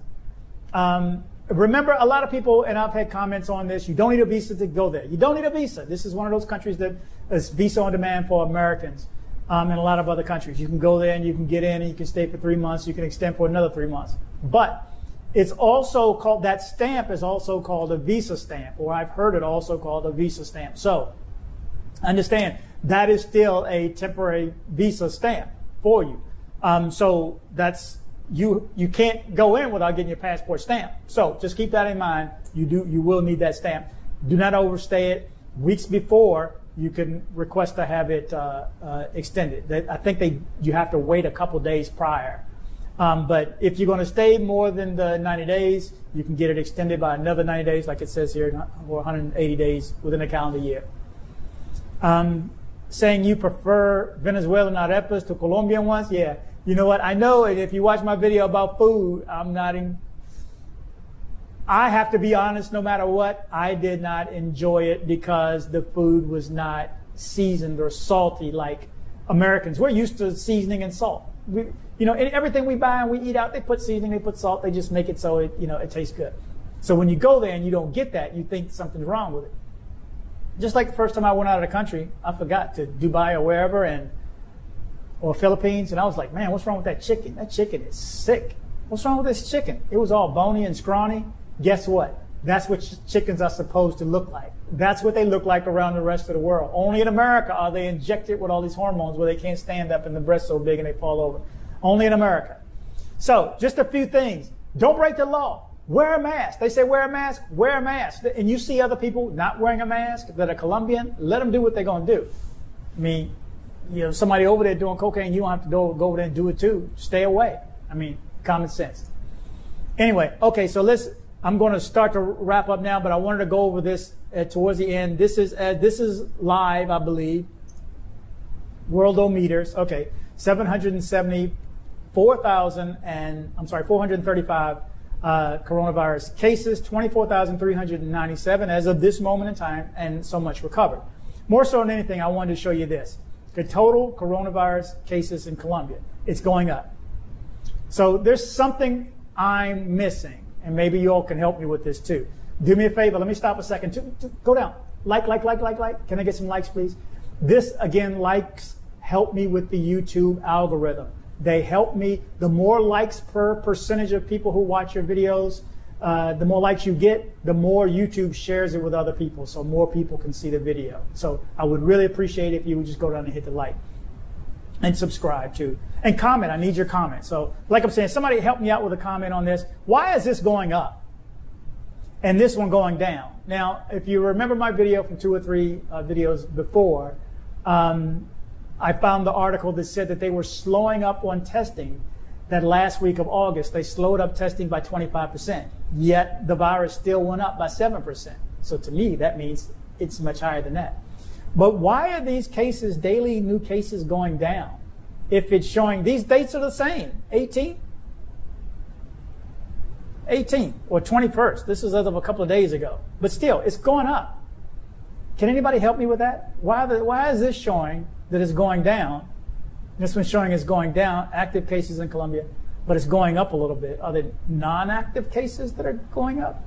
[SPEAKER 1] Remember, a lot of people, and I've had comments on this, you don't need a visa to go there. You don't need a visa. This is one of those countries that is visa on demand for Americans. In a lot of other countries. You can go there and you can get in and you can stay for 3 months. You can extend for another 3 months. But it's also called, that stamp is also called a visa stamp, or I've heard it also called a visa stamp. So understand, that is still a temporary visa stamp for you. So that's, you can't go in without getting your passport stamped. So just keep that in mind. You will need that stamp. Do not overstay it. Weeks before, you can request to have it extended. I think you have to wait a couple days prior. But if you're going to stay more than the 90 days, you can get it extended by another 90 days, like it says here, or 180 days within a calendar year. Saying you prefer Venezuelan arepas to Colombian ones? Yeah. You know what? I know it. If you watch my video about food, I have to be honest, no matter what, I did not enjoy it because the food was not seasoned or salty like Americans. We're used to seasoning and salt. Everything we buy and we eat out, they put seasoning, they put salt, they just make it so it tastes good. So when you go there and you don't get that, you think something's wrong with it. Just like the first time I went out of the country, I forgot to Dubai or wherever, or Philippines, and I was like, man, what's wrong with that chicken? That chicken is sick. What's wrong with this chicken? It was all bony and scrawny. Guess what? That's what chickens are supposed to look like. That's what they look like around the rest of the world. Only in America are they injected with all these hormones where they can't stand up and the breast's so big and they fall over. Only in America. So, just a few things. Don't break the law. Wear a mask. They say wear a mask. Wear a mask. And you see other people not wearing a mask that are Colombian, let them do what they're going to do. I mean, somebody over there doing cocaine, you don't have to go over there and do it too. Stay away. I mean, common sense. Anyway, okay, so I'm going to start to wrap up now, but I wanted to go over this towards the end. This is live, I believe. Worldometers. Okay, 435 coronavirus cases, 24,397 as of this moment in time, and so much recovered. More so than anything, I wanted to show you this. The total coronavirus cases in Colombia, it's going up. So there's something I'm missing, and maybe you all can help me with this too. Do me a favor, let me stop a second. Go down. Like. Can I get some likes, please? This, again, likes help me with the YouTube algorithm. They help me. The more likes per percentage of people who watch your videos, the more likes you get, the more YouTube shares it with other people, so more people can see the video. So I would really appreciate it if you would just go down and hit the like and subscribe too. And comment. I need your comment. So like I'm saying, somebody help me out with a comment on this. Why is this going up and this one going down? Now, if you remember my video from 2 or 3 videos before, I found the article that said that they were slowing up on testing. That last week of August, they slowed up testing by 25%, yet the virus still went up by 7%. So to me, that means it's much higher than that. But why are these cases, daily new cases, going down? If it's showing, these dates are the same, 18th or 21st. This is as of a couple of days ago. But still, it's going up. Can anybody help me with that? Why is this showing that it's going down? This one's showing it's going down, active cases in Colombia, but it's going up a little bit. Are there non-active cases that are going up?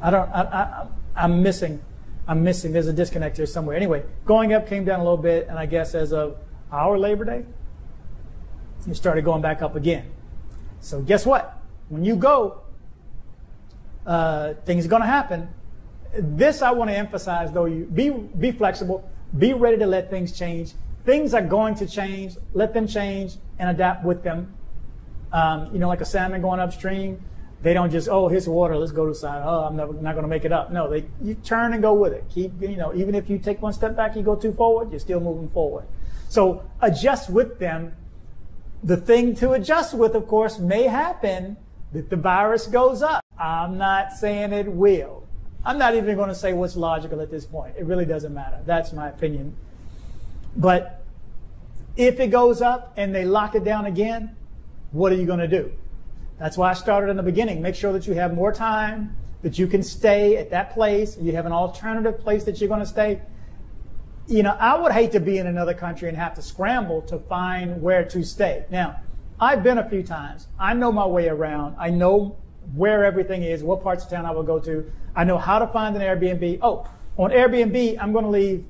[SPEAKER 1] I'm missing. There's a disconnect here somewhere. Anyway, going up, came down a little bit, and I guess as of our Labor Day, it started going back up again. So guess what? When you go, things are going to happen. This I want to emphasize, though. You be flexible. Be ready to let things change. Things are going to change. Let them change and adapt with them. Like a salmon going upstream, they don't just, oh, here's the water, let's go to the side. Oh, I'm not going to make it up. No, you turn and go with it. Keep, even if you take one step back, you go 2 forward, you're still moving forward. So adjust with them. The thing to adjust with, of course, may happen that the virus goes up. I'm not saying it will. I'm not even going to say what's logical at this point. It really doesn't matter. That's my opinion. But if it goes up and they lock it down again, what are you going to do? That's why I started in the beginning. Make sure that you have more time, that you can stay at that place, and you have an alternative place that you're going to stay. I would hate to be in another country and have to scramble to find where to stay. Now, I've been a few times. I know my way around. I know where everything is, what parts of town I will go to. I know how to find an Airbnb. Oh, on Airbnb, I'm going to leave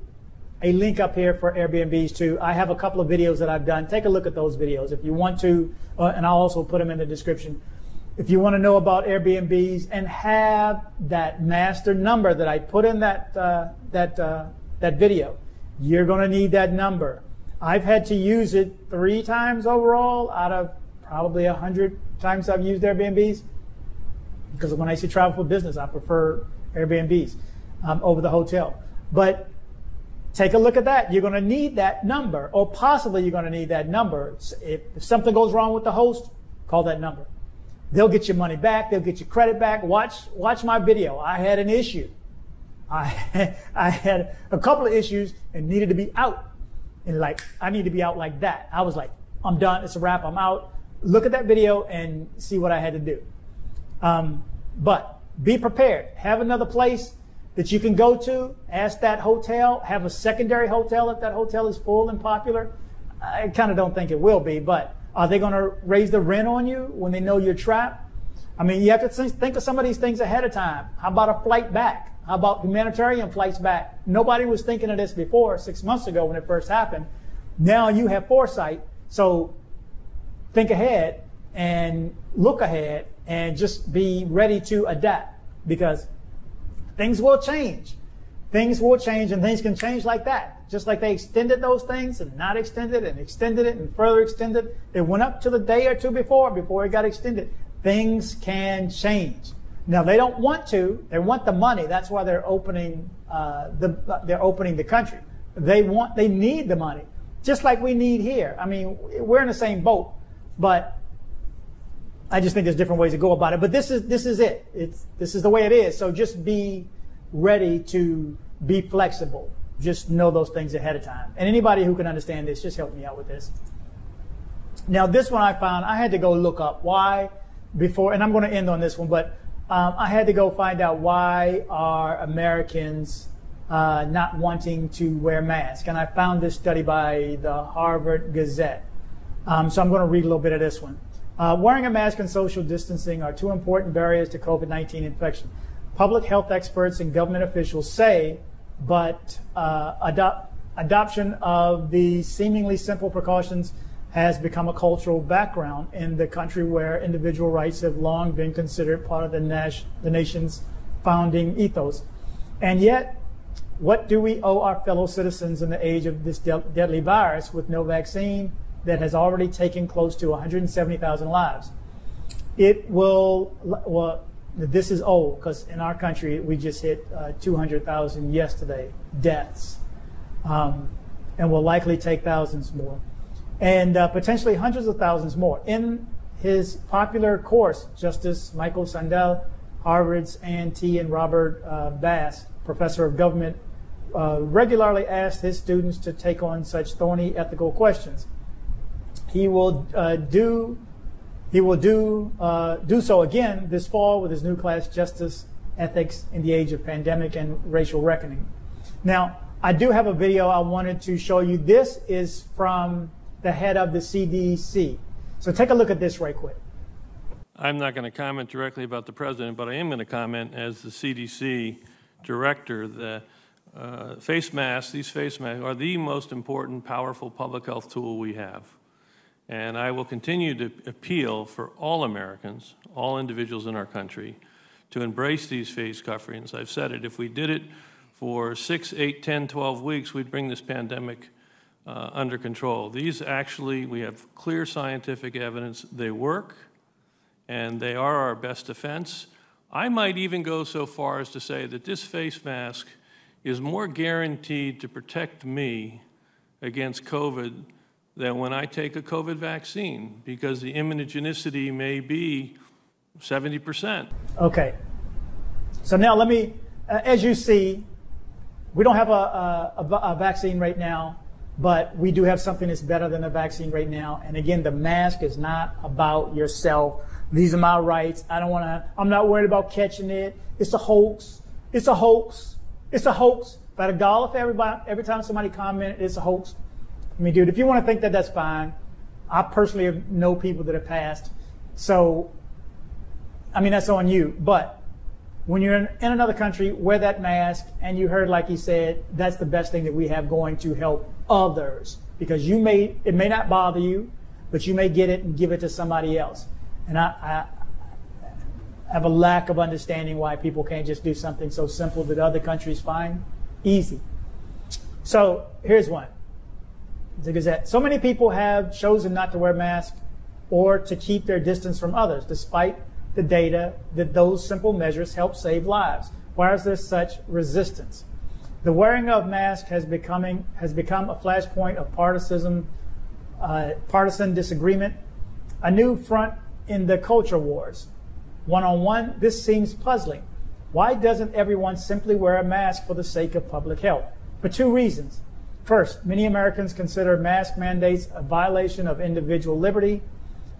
[SPEAKER 1] a link up here for Airbnbs too. I have a couple of videos that I've done. Take a look at those videos if you want to, and I'll also put them in the description. If you want to know about Airbnbs and have that master number that I put in that video, you're going to need that number. I've had to use it 3 times overall out of probably 100 times I've used Airbnbs. Because when I say travel for business, I prefer Airbnbs. over the hotel. But take a look at that. You're going to need that number, or possibly you're going to need that number. If something goes wrong with the host, call that number. They'll get your money back. They'll get your credit back. Watch my video. I had an issue. I had a couple of issues and needed to be out. And like, I need to be out like that. I was like, I'm done. It's a wrap. I'm out. Look at that video and see what I had to do. But be prepared. Have another place that you can go to. Ask that hotel. Have a secondary hotel if that hotel is full and popular. I kind of don't think it will be, but are they going to raise the rent on you when they know you're trapped? I mean, you have to think of some of these things ahead of time. How about a flight back? How about humanitarian flights back? Nobody was thinking of this before, 6 months ago when it first happened. Now you have foresight. So think ahead and look ahead and just be ready to adapt, because things will change. Things will change, and things can change like that. Just like they extended those things and not extended and extended it and further extended. It went up to the day or two before it got extended. Things can change. Now they don't want to. They want the money. That's why they're opening the country. They need the money, just like we need here. I mean, we're in the same boat, but I just think there's different ways to go about it. But this is it. This is the way it is. So just be ready to be flexible. Just know those things ahead of time. And anybody who can understand this, just help me out with this. Now, this one I found, I had to go look up why before, and I'm going to end on this one, but I had to go find out why are Americans not wanting to wear masks. And I found this study by the Harvard Gazette. So I'm going to read a little bit of this one. Wearing a mask and social distancing are two important barriers to COVID-19 infection. Public health experts and government officials say, but adoption of the seemingly simple precautions has become a cultural background in the country where individual rights have long been considered part of the nation's founding ethos. And yet, what do we owe our fellow citizens in the age of this deadly virus with no vaccine that has already taken close to 170,000 lives? It will, well, this is old, because in our country, we just hit 200,000 yesterday, deaths, and will likely take thousands more, and potentially hundreds of thousands more. In his popular course, Justice Michael Sandel, Harvard's Ann T. and Robert Bass, professor of government, regularly asked his students to take on such thorny ethical questions. He will do so again this fall with his new class, Justice, Ethics in the Age of Pandemic and Racial Reckoning. Now, I do have a video I wanted to show you. This is from the head of the CDC. So take a look at this right quick.
[SPEAKER 8] I'm not going to comment directly about the president, but I am going to comment as the CDC director. The face masks, these face masks are the most important, powerful public health tool we have. And I will continue to appeal for all Americans, all individuals in our country, to embrace these face coverings. I've said it, if we did it for 6, 8, 10, 12 weeks, we'd bring this pandemic under control. These actually, we have clear scientific evidence they work, and they are our best defense. I might even go so far as to say that this face mask is more guaranteed to protect me against COVID than when I take a COVID vaccine, because the immunogenicity may be 70%.
[SPEAKER 1] Okay. So now let me, as you see, we don't have a vaccine right now, but we do have something that's better than a vaccine right now. And again, the mask is not about yourself. These are my rights. I'm not worried about catching it. It's a hoax. It's a hoax. It's a hoax. About $1 for every time somebody commented, it's a hoax. I mean, dude, if you want to think that, that's fine. I personally know people that have passed. So, I mean, that's on you. But when you're in another country, wear that mask. And you heard, like he said, that's the best thing that we have going to help others. Because it may not bother you, but you may get it and give it to somebody else. And I have a lack of understanding why people can't just do something so simple that other countries find easy. So, here's one. The Gazette. So many people have chosen not to wear masks or to keep their distance from others, despite the data that those simple measures help save lives. Why is there such resistance? The wearing of masks has become a flashpoint of partisan disagreement, a new front in the culture wars. One-on-one, this seems puzzling. Why doesn't everyone simply wear a mask for the sake of public health? For two reasons. First, many Americans consider mask mandates a violation of individual liberty.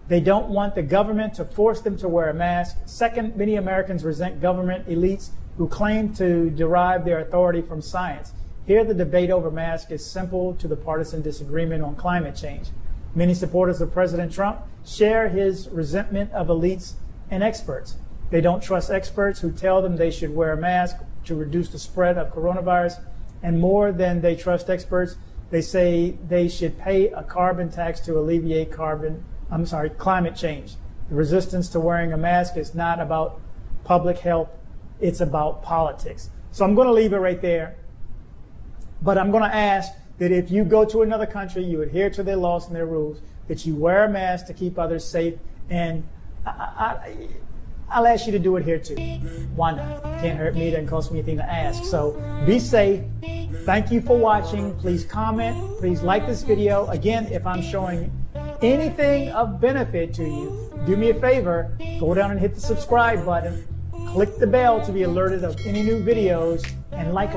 [SPEAKER 1] They don't want the government to force them to wear a mask. Second, many Americans resent government elites who claim to derive their authority from science. Here, the debate over masks is simple to the partisan disagreement on climate change. Many supporters of President Trump share his resentment of elites and experts. They don't trust experts who tell them they should wear a mask to reduce the spread of coronavirus. And more than they trust experts, they say they should pay a carbon tax to alleviate climate change. The resistance to wearing a mask is not about public health, it's about politics. So I'm going to leave it right there. But I'm going to ask that if you go to another country, you adhere to their laws and their rules, that you wear a mask to keep others safe. And I'll ask you to do it here too. Why not? Can't hurt me. It doesn't cost me anything to ask. So be safe. Thank you for watching. Please comment. Please like this video. Again, if I'm showing anything of benefit to you, do me a favor. Go down and hit the subscribe button. Click the bell to be alerted of any new videos. And like.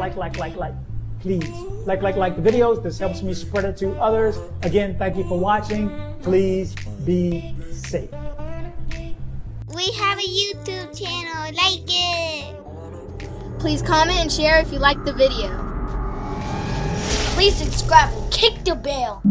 [SPEAKER 1] Please. Like the videos. This helps me spread it to others. Again, thank you for watching. Please be safe.
[SPEAKER 9] We have a YouTube channel, like it!
[SPEAKER 10] Please comment and share if you liked the video.
[SPEAKER 9] Please subscribe and kick the bell!